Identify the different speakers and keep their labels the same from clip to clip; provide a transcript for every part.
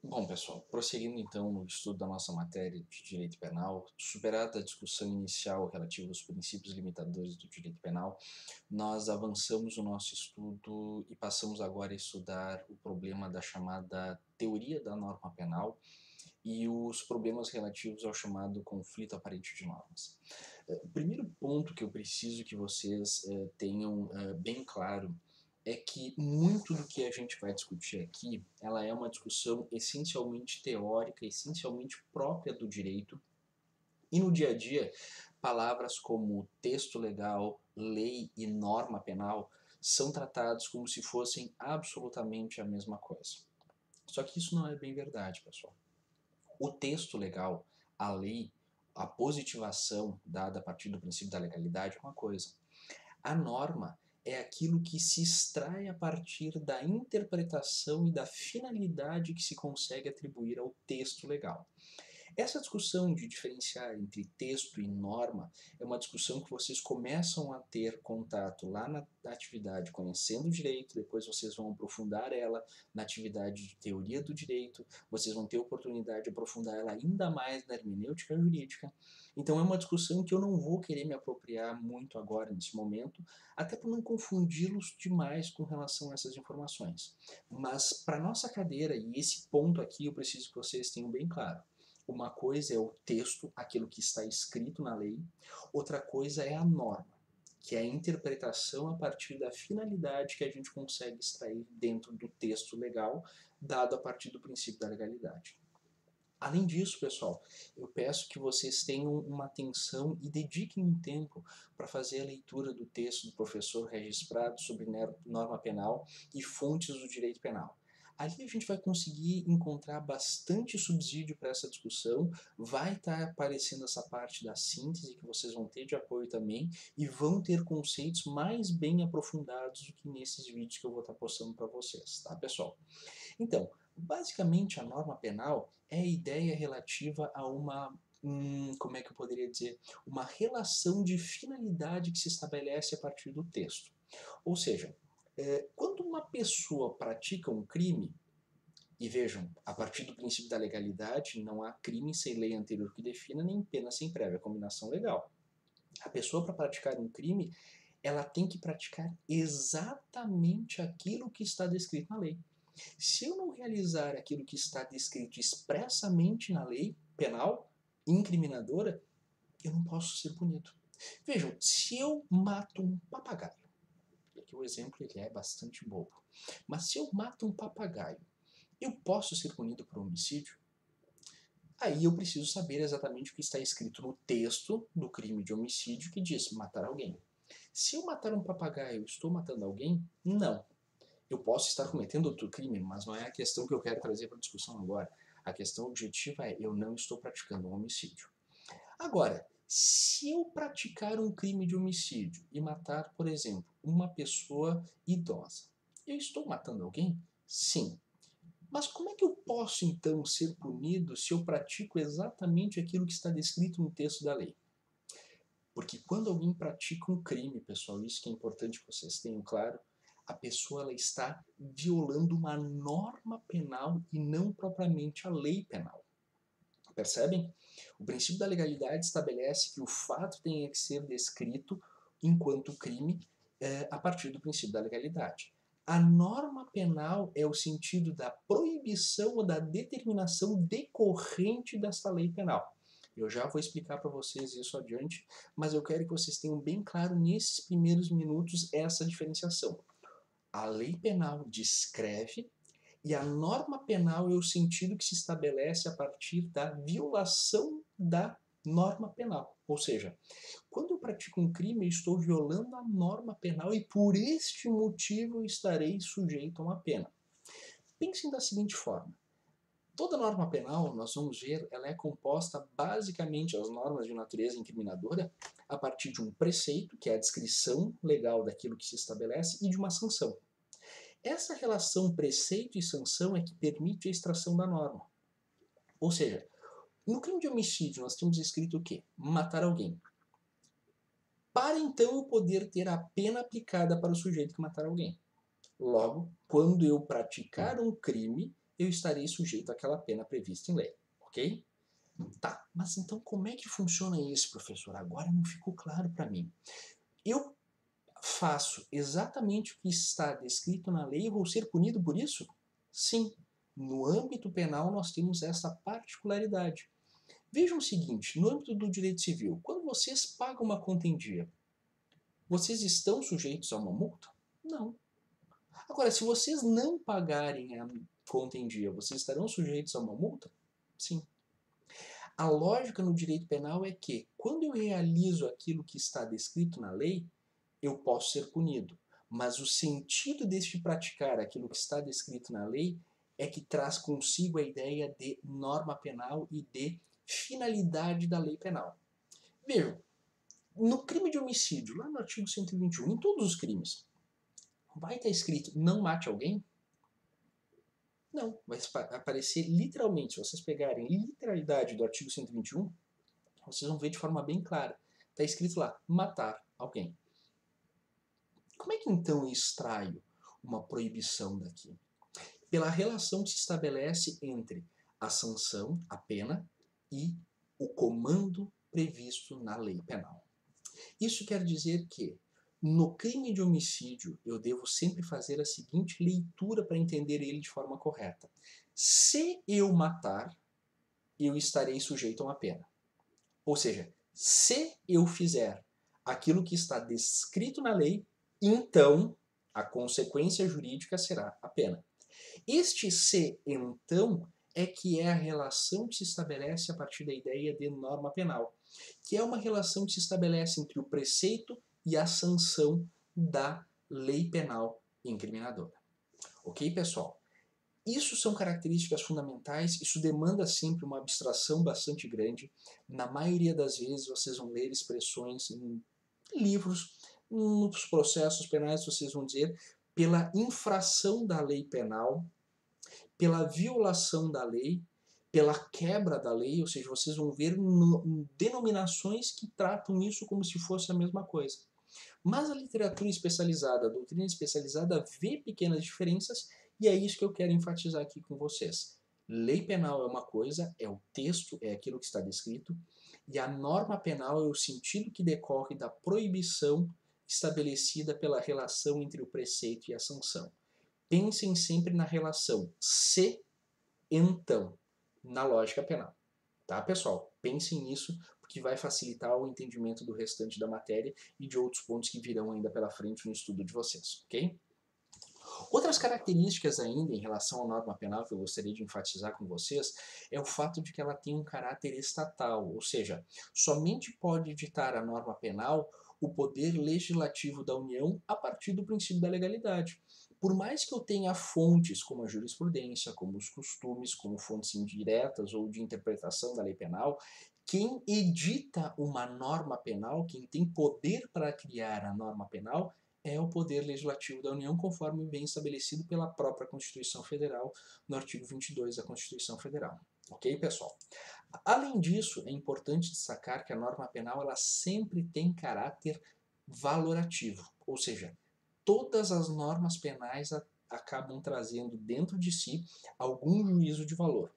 Speaker 1: Bom, pessoal, prosseguindo então no estudo da nossa matéria de direito penal, superada a discussão inicial relativa aos princípios limitadores do direito penal, nós avançamos o nosso estudo e passamos agora a estudar o problema da chamada teoria da norma penal e os problemas relativos ao chamado conflito aparente de normas. O primeiro ponto que eu preciso que vocês tenham bem claro é que muito do que a gente vai discutir aqui, ela é uma discussão essencialmente teórica, essencialmente própria do direito, e no dia a dia, palavras como texto legal, lei e norma penal são tratados como se fossem absolutamente a mesma coisa. Só que isso não é bem verdade, pessoal. O texto legal, a lei, a positivação dada a partir do princípio da legalidade é uma coisa. A norma é aquilo que se extrai a partir da interpretação e da finalidade que se consegue atribuir ao texto legal. Essa discussão de diferenciar entre texto e norma é uma discussão que vocês começam a ter contato lá na atividade conhecendo o direito, depois vocês vão aprofundar ela na atividade de teoria do direito, vocês vão ter oportunidade de aprofundar ela ainda mais na hermenêutica jurídica. Então é uma discussão que eu não vou querer me apropriar muito agora nesse momento, até por não confundi-los demais com relação a essas informações. Mas para nossa cadeira, e esse ponto aqui eu preciso que vocês tenham bem claro, uma coisa é o texto, aquilo que está escrito na lei, outra coisa é a norma, que é a interpretação a partir da finalidade que a gente consegue extrair dentro do texto legal, dado a partir do princípio da legalidade. Além disso, pessoal, eu peço que vocês tenham uma atenção e dediquem um tempo para fazer a leitura do texto do professor Regis Prado sobre norma penal e fontes do direito penal. Ali a gente vai conseguir encontrar bastante subsídio para essa discussão, vai estar aparecendo essa parte da síntese que vocês vão ter de apoio também e vão ter conceitos mais bem aprofundados do que nesses vídeos que eu vou estar postando para vocês, tá, pessoal? Então, basicamente a norma penal é a ideia relativa a uma, como é que eu poderia dizer, uma relação de finalidade que se estabelece a partir do texto. Ou seja, quando uma pessoa pratica um crime, e vejam, a partir do princípio da legalidade, não há crime sem lei anterior que defina, nem pena sem prévia combinação legal. A pessoa, para praticar um crime, ela tem que praticar exatamente aquilo que está descrito na lei. Se eu não realizar aquilo que está descrito expressamente na lei penal incriminadora, eu não posso ser punido. Vejam, se eu mato um papagaio, e aqui o exemplo ele é bastante bobo, mas se eu mato um papagaio, eu posso ser punido por homicídio? Aí eu preciso saber exatamente o que está escrito no texto do crime de homicídio que diz matar alguém. Se eu matar um papagaio, eu estou matando alguém? Não. Eu posso estar cometendo outro crime, mas não é a questão que eu quero trazer para a discussão agora. A questão objetiva é, eu não estou praticando um homicídio. Agora, se eu praticar um crime de homicídio e matar, por exemplo, uma pessoa idosa, eu estou matando alguém? Sim. Mas como é que eu posso então ser punido se eu pratico exatamente aquilo que está descrito no texto da lei? Porque quando alguém pratica um crime, pessoal, isso que é importante que vocês tenham claro, a pessoa ela está violando uma norma penal e não propriamente a lei penal. Percebem? O princípio da legalidade estabelece que o fato tenha que ser descrito enquanto crime a partir do princípio da legalidade. A norma penal é o sentido da proibição ou da determinação decorrente desta lei penal. Eu já vou explicar para vocês isso adiante, mas eu quero que vocês tenham bem claro nesses primeiros minutos essa diferenciação. A lei penal descreve e a norma penal é o sentido que se estabelece a partir da violação da norma penal. Ou seja, quando eu pratico um crime, eu estou violando a norma penal e por este motivo eu estarei sujeito a uma pena. Pensem da seguinte forma. Toda norma penal, nós vamos ver, ela é composta basicamente, as normas de natureza incriminadora, a partir de um preceito, que é a descrição legal daquilo que se estabelece, e de uma sanção. Essa relação preceito e sanção é que permite a extração da norma. Ou seja, no crime de homicídio nós temos escrito o quê? Matar alguém. Para então eu poder ter a pena aplicada para o sujeito que matar alguém. Logo, quando eu praticar um crime, eu estarei sujeito àquela pena prevista em lei, ok? Tá, mas então como é que funciona isso, professor? Agora não ficou claro para mim. Eu faço exatamente o que está descrito na lei e vou ser punido por isso? Sim, no âmbito penal nós temos essa particularidade. Vejam o seguinte, no âmbito do direito civil, quando vocês pagam uma conta em dia, vocês estão sujeitos a uma multa? Não. Agora, se vocês não pagarem a conta em dia, vocês estarão sujeitos a uma multa? Sim. A lógica no direito penal é que, quando eu realizo aquilo que está descrito na lei, eu posso ser punido. Mas o sentido deste praticar aquilo que está descrito na lei é que traz consigo a ideia de norma penal e de finalidade da lei penal. Vejam, no crime de homicídio, lá no artigo 121, em todos os crimes, vai estar escrito não mate alguém? Não, vai aparecer literalmente, se vocês pegarem literalidade do artigo 121, vocês vão ver de forma bem clara. Está escrito lá, matar alguém. Como é que então eu extraio uma proibição daqui? Pela relação que se estabelece entre a sanção, a pena, e o comando previsto na lei penal. Isso quer dizer que, no crime de homicídio, eu devo sempre fazer a seguinte leitura para entender ele de forma correta. Se eu matar, eu estarei sujeito a uma pena. Ou seja, se eu fizer aquilo que está descrito na lei, então a consequência jurídica será a pena. Este se então é que é a relação que se estabelece a partir da ideia de norma penal, que é uma relação que se estabelece entre o preceito e a sanção da lei penal incriminadora. Ok, pessoal? Isso são características fundamentais, isso demanda sempre uma abstração bastante grande. Na maioria das vezes vocês vão ler expressões em livros, nos processos penais vocês vão dizer pela infração da lei penal, pela violação da lei, pela quebra da lei, ou seja, vocês vão ver denominações que tratam isso como se fosse a mesma coisa. Mas a literatura especializada, a doutrina especializada vê pequenas diferenças e é isso que eu quero enfatizar aqui com vocês. Lei penal é uma coisa, é o texto, é aquilo que está descrito, e a norma penal é o sentido que decorre da proibição estabelecida pela relação entre o preceito e a sanção. Pensem sempre na relação se, então, na lógica penal. Tá, pessoal? Pensem nisso, porque vai facilitar o entendimento do restante da matéria e de outros pontos que virão ainda pela frente no estudo de vocês, ok? Outras características ainda em relação à norma penal que eu gostaria de enfatizar com vocês é o fato de que ela tem um caráter estatal, ou seja, somente pode editar a norma penal o poder legislativo da União a partir do princípio da legalidade. Por mais que eu tenha fontes como a jurisprudência, como os costumes, como fontes indiretas ou de interpretação da lei penal, quem edita uma norma penal, quem tem poder para criar a norma penal, é o poder legislativo da União, conforme bem estabelecido pela própria Constituição Federal, no artigo 22 da Constituição Federal. Ok, pessoal? Além disso, é importante destacar que a norma penal ela sempre tem caráter valorativo, ou seja, todas as normas penais acabam trazendo dentro de si algum juízo de valor,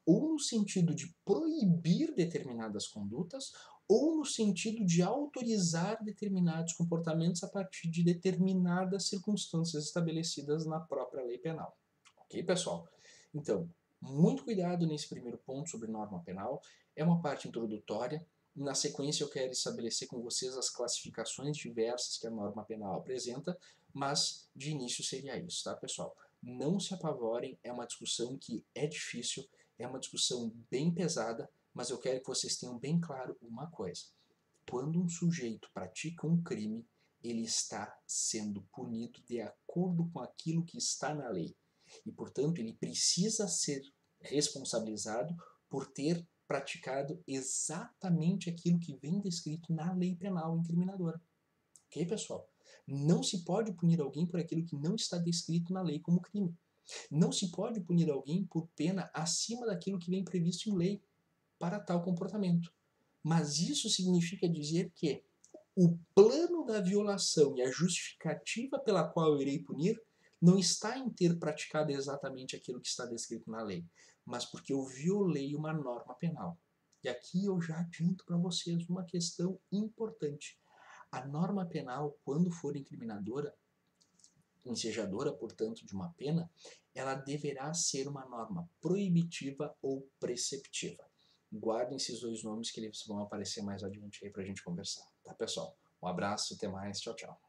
Speaker 1: ou no sentido de proibir determinadas condutas, ou no sentido de autorizar determinados comportamentos a partir de determinadas circunstâncias estabelecidas na própria lei penal. Ok, pessoal? Então, muito cuidado nesse primeiro ponto sobre norma penal, é uma parte introdutória. Na sequência eu quero estabelecer com vocês as classificações diversas que a norma penal apresenta, mas de início seria isso, tá, pessoal? Não se apavorem, é uma discussão que é difícil, é uma discussão bem pesada, mas eu quero que vocês tenham bem claro uma coisa. Quando um sujeito pratica um crime, ele está sendo punido de acordo com aquilo que está na lei. E, portanto, ele precisa ser responsabilizado por ter praticado exatamente aquilo que vem descrito na lei penal incriminadora. Ok, pessoal? Não se pode punir alguém por aquilo que não está descrito na lei como crime. Não se pode punir alguém por pena acima daquilo que vem previsto em lei para tal comportamento. Mas isso significa dizer que o plano da violação e a justificativa pela qual eu irei punir não está em ter praticado exatamente aquilo que está descrito na lei, mas porque eu violei uma norma penal. E aqui eu já adianto para vocês uma questão importante. A norma penal, quando for incriminadora, ensejadora, portanto, de uma pena, ela deverá ser uma norma proibitiva ou preceptiva. Guardem esses dois nomes que eles vão aparecer mais adiante aí para a gente conversar. Tá, pessoal? Um abraço, até mais, tchau, tchau.